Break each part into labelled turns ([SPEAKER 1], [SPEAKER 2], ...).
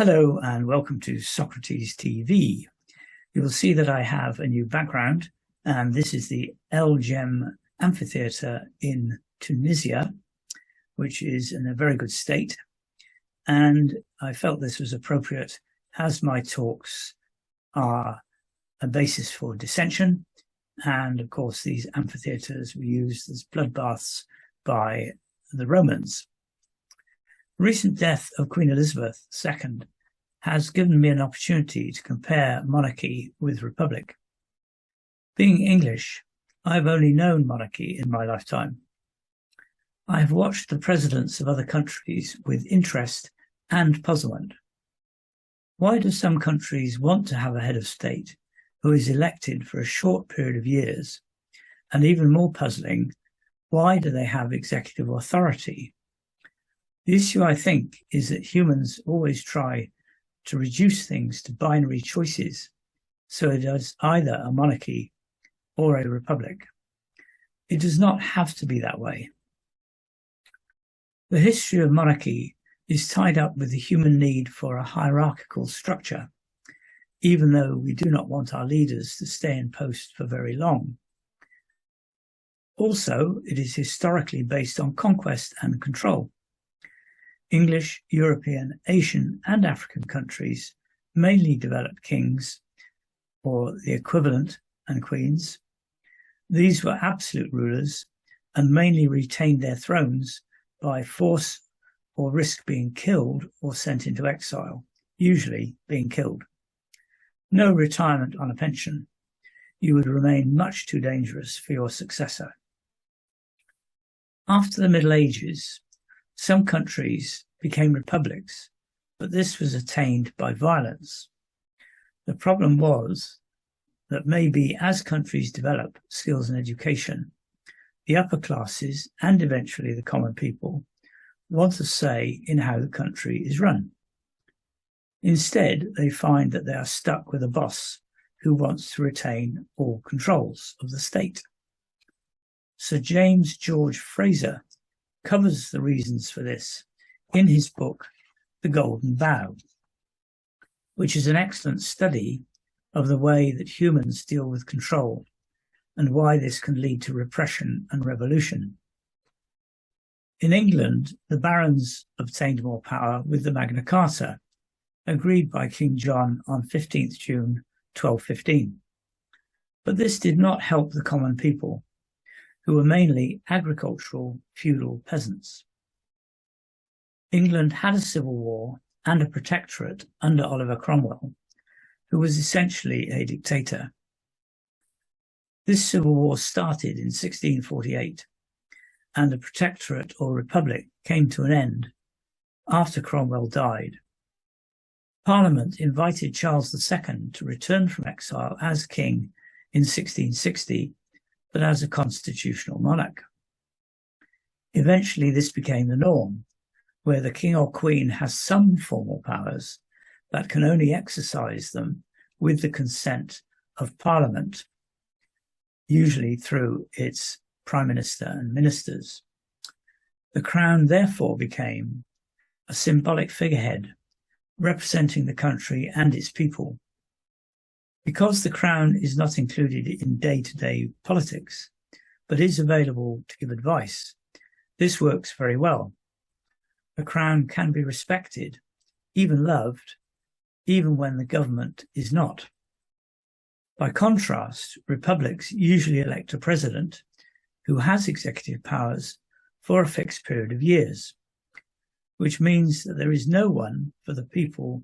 [SPEAKER 1] Hello and welcome to Socrates TV. You will see that I have a new background, and this is the El Jem Amphitheatre in Tunisia, which is in a very good state. And I felt this was appropriate as my talks are a basis for dissension. And of course, these amphitheatres were used as bloodbaths by the Romans. The recent death of Queen Elizabeth II has given me an opportunity to compare monarchy with republic. Being English, I have only known monarchy in my lifetime. I have watched the presidents of other countries with interest and puzzlement. Why do some countries want to have a head of state who is elected for a short period of years? And even more puzzling, why do they have executive authority? The issue, I think, is that humans always try to reduce things to binary choices, so it is either a monarchy or a republic. It does not have to be that way. The history of monarchy is tied up with the human need for a hierarchical structure, even though we do not want our leaders to stay in post for very long. Also, it is historically based on conquest and control. English, European, Asian, and African countries mainly developed kings, or the equivalent, and queens. These were absolute rulers and mainly retained their thrones by force or risk being killed or sent into exile, usually being killed. No retirement on a pension. You would remain much too dangerous for your successor. After the Middle Ages, some countries became republics, but this was attained by violence. The problem was that maybe as countries develop skills and education, the upper classes and eventually the common people want a say in how the country is run. Instead, they find that they are stuck with a boss who wants to retain all controls of the state. Sir James George Fraser covers the reasons for this in his book, The Golden Vow, which is an excellent study of the way that humans deal with control and why this can lead to repression and revolution. In England, the barons obtained more power with the Magna Carta, agreed by King John on 15th June 1215. But this did not help the common people, who were mainly agricultural feudal peasants. England had a civil war and a protectorate under Oliver Cromwell, who was essentially a dictator. This civil war started in 1648, and the protectorate or republic came to an end after Cromwell died. Parliament invited Charles II to return from exile as king in 1660, but as a constitutional monarch. Eventually, this became the norm, where the king or queen has some formal powers but can only exercise them with the consent of Parliament, usually through its prime minister and ministers. The crown therefore became a symbolic figurehead representing the country and its people. Because the crown is not included in day-to-day politics, but is available to give advice, this works very well. The crown can be respected, even loved, even when the government is not. By contrast, republics usually elect a president who has executive powers for a fixed period of years, which means that there is no one for the people,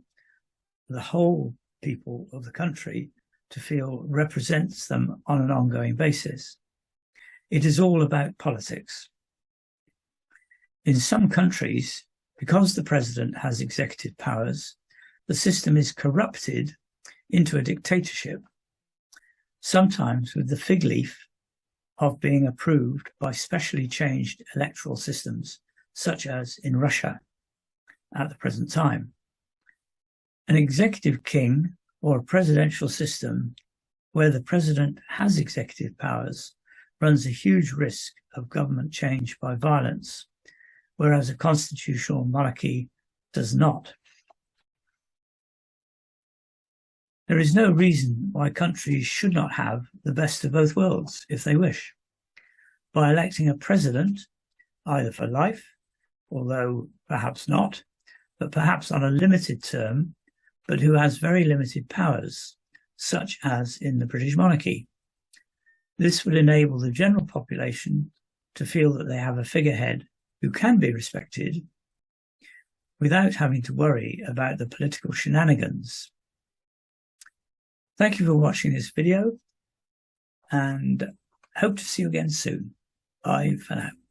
[SPEAKER 1] the whole people of the country, to feel represents them on an ongoing basis. It is all about politics. In some countries, because the president has executive powers, the system is corrupted into a dictatorship, sometimes with the fig leaf of being approved by specially changed electoral systems, such as in Russia at the present time. An executive king or a presidential system where the president has executive powers runs a huge risk of government change by violence, whereas a constitutional monarchy does not. There is no reason why countries should not have the best of both worlds if they wish. By electing a president, either for life, although perhaps not, but perhaps on a limited term, but who has very limited powers, such as in the British monarchy. This would enable the general population to feel that they have a figurehead who can be respected without having to worry about the political shenanigans. Thank you for watching this video, and hope to see you again soon. Bye for now.